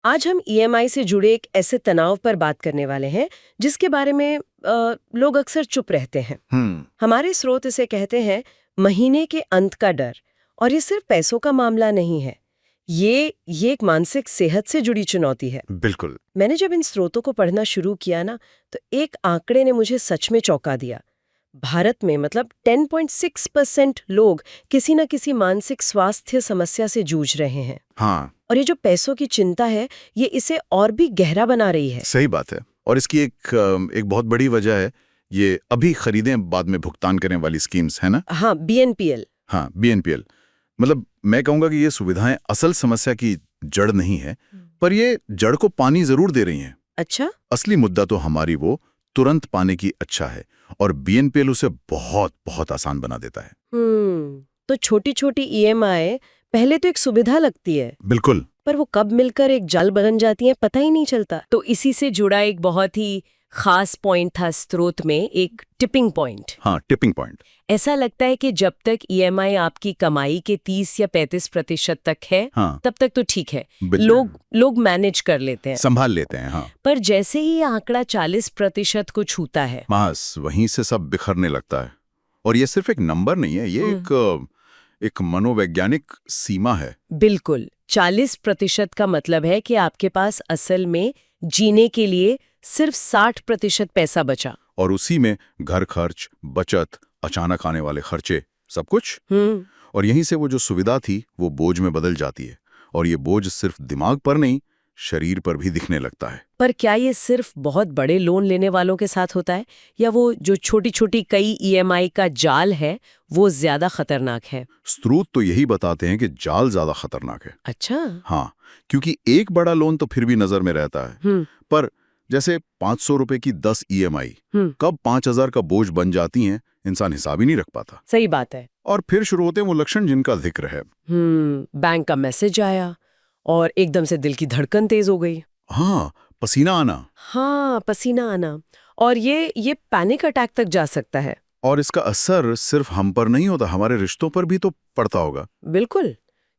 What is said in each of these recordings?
आज हम ईएमआई से जुड़े एक ऐसे तनाव पर बात करने वाले हैं जिसके बारे में लोग अक्सर चुप रहते हैं। हमारे स्रोत इसे कहते हैं महीने के अंत का डर। और ये सिर्फ पैसों का मामला नहीं है, ये एक मानसिक सेहत से जुड़ी चुनौती है। बिल्कुल। मैंने जब इन स्रोतों को पढ़ना शुरू किया ना, तो एक आंकड़े ने मुझे सच में चौंका दिया। भारत में मतलब 10.6% लोग किसी न किसी मानसिक स्वास्थ्य समस्या से जूझ रहे हैं। हाँ, और ये जो पैसों की चिंता है, ये इसे और भी गहरा बना रही है। सही बात है। और इसकी एक बहुत बड़ी वजह है ये अभी खरीदें बाद में भुगतान करें वाली स्कीम्स, है ना? हाँ, बीएनपीएल। हाँ, बीएनपीएल। मतलब मैं कहूंगा कि ये सुविधाएं असल समस्या की जड़ नहीं है, पर ये जड़ को पानी जरूर दे रही हैं। अच्छा। असली मुद्दा तो हमारी वो तुरंत पाने की अच्छा है, और बीएनपीएल उसे बहुत बहुत आसान बना देता है। तो छोटी छोटी ईएमआई पहले तो एक सुविधा लगती है, बिल्कुल। पर वो कब मिलकर एक जाल बन जाती है पता ही नहीं चलता। तो इसी से जुड़ा एक बहुत ही खास पॉइंट था स्रोत में, एक टिपिंग पॉइंट। हाँ, टिपिंग पॉइंट। ऐसा लगता है कि जब तक ईएमआई आपकी कमाई के 30 या 35% तक है, हाँ, तब तक तो ठीक है, बिल्कुल। लोग मैनेज कर लेते हैं, संभाल लेते हैं। हाँ, पर जैसे ही ये आंकड़ा 40% को छूता है, बस वहीं से सब बिखरने लगता है। और ये सिर्फ एक नंबर नहीं है, ये एक मनोवैज्ञानिक सीमा है। बिल्कुल। 40% का मतलब है कि आपके पास असल में जीने के लिए सिर्फ 60% पैसा बचा। और उसी में घर खर्च, बचत, अचानक आने वाले खर्चे, सब कुछ। और यहीं से वो जो सुविधा थी वो बोझ में बदल जाती है। और ये बोझ सिर्फ दिमाग पर नहीं, शरीर पर भी दिखने लगता है। पर क्या ये सिर्फ बहुत बड़े लोन लेने वालों के साथ होता है, या वो जो छोटी छोटी कई ईएमआई का जाल है वो ज्यादा खतरनाक है? स्रोत तो यही बताते हैं कि जाल ज्यादा खतरनाक है। अच्छा। हाँ, क्योंकि एक बड़ा लोन तो फिर भी नजर में रहता है, पर जैसे 500 रुपए की 10 ईएमआई कब 5000 का बोझ बन जाती हैं, इंसान हिसाब ही नहीं रख पाता। सही बात है। और फिर शुरू होते हैं वो लक्षण जिनका जिक्र है। बैंक का मैसेज आया और एकदम से दिल की धड़कन तेज हो गई। हाँ, पसीना आना। हाँ, पसीना आना। और ये पैनिक अटैक तक जा सकता है। और इसका असर सिर्फ हम पर नहीं होता, हमारे रिश्तों पर भी तो पड़ता होगा। बिल्कुल।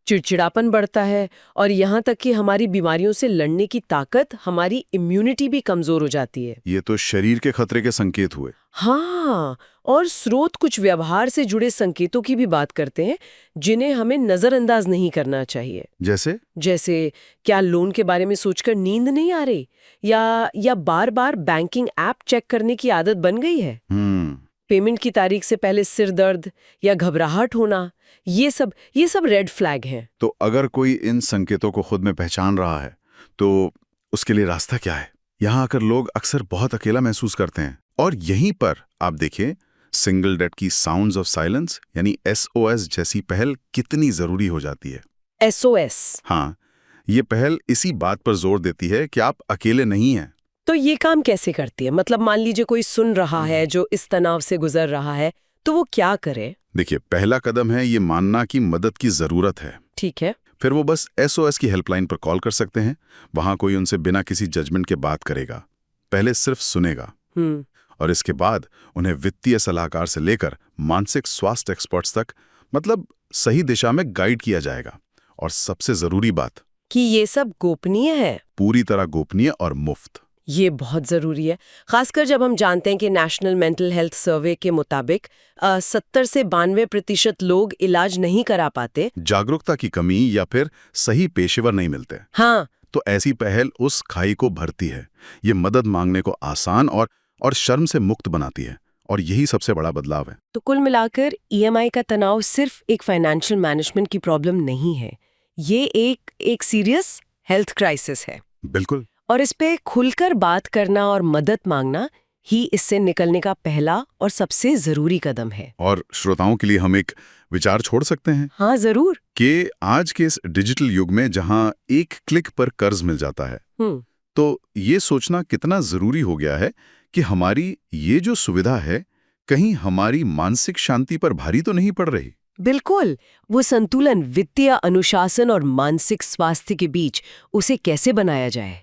चिड़चिड़ापन बढ़ता है, और यहाँ तक कि हमारी बीमारियों से लड़ने की ताकत, हमारी इम्यूनिटी भी कमजोर हो जाती है। ये तो शरीर के खतरे के संकेत हुए। हाँ, और स्रोत कुछ व्यवहार से जुड़े संकेतों की भी बात करते हैं जिन्हें हमें नजरअंदाज नहीं करना चाहिए। जैसे क्या लोन के बारे में सोचकर नींद नहीं आ रही, या बार बार बैंकिंग ऐप चेक करने की आदत बन गई है। पेमेंट की तारीख से पहले सिर दर्द या घबराहट होना, ये सब रेड फ्लैग हैं। तो अगर कोई इन संकेतों को खुद में पहचान रहा है तो उसके लिए रास्ता क्या है? यहाँ आकर लोग अक्सर बहुत अकेला महसूस करते हैं। और यहीं पर आप देखिए सिंगल डेट की साउंड्स ऑफ साइलेंस यानी SOS जैसी पहल कितनी जरूरी हो जाती है। SOS। हाँ, ये पहल इसी बात पर जोर देती है कि आप अकेले नहीं हैं। तो ये काम कैसे करती है? मतलब मान लीजिए कोई सुन रहा है जो इस तनाव से गुजर रहा है, तो वो क्या करे? देखिए, पहला कदम है ये मानना कि मदद की जरूरत है। ठीक है। फिर वो बस SOS की हेल्पलाइन पर कॉल कर सकते हैं। वहां कोई उनसे बिना किसी जजमेंट के बात करेगा, पहले सिर्फ सुनेगा। और इसके बाद उन्हें वित्तीय सलाहकार से लेकर मानसिक स्वास्थ्य एक्सपर्ट्स तक, मतलब सही दिशा में गाइड किया जाएगा। और सबसे जरूरी बात कि ये सब गोपनीय है, पूरी तरह गोपनीय और मुफ्त। ये बहुत जरूरी है, खासकर जब हम जानते हैं कि नेशनल मेंटल हेल्थ सर्वे के मुताबिक 70 से 92% लोग इलाज नहीं करा पाते। जागरूकता की कमी या फिर सही पेशेवर नहीं मिलते। हाँ, तो ऐसी पहल उस खाई को भरती है। ये मदद मांगने को आसान और शर्म से मुक्त बनाती है। और यही सबसे बड़ा बदलाव है। तो कुल मिलाकर ईएमआई का तनाव सिर्फ एक फाइनेंशियल मैनेजमेंट की प्रॉब्लम नहीं है, ये एक सीरियस हेल्थ क्राइसिस है। बिल्कुल। और इस पे खुलकर बात करना और मदद मांगना ही इससे निकलने का पहला और सबसे जरूरी कदम है। और श्रोताओं के लिए हम एक विचार छोड़ सकते हैं। हाँ, जरूर। कि आज के इस डिजिटल युग में जहां एक क्लिक पर कर्ज मिल जाता है, तो ये सोचना कितना जरूरी हो गया है कि हमारी ये जो सुविधा है कहीं हमारी मानसिक शांति पर भारी तो नहीं पड़ रही। बिल्कुल। वो संतुलन वित्तीय अनुशासन और मानसिक स्वास्थ्य के बीच, उसे कैसे बनाया जाए।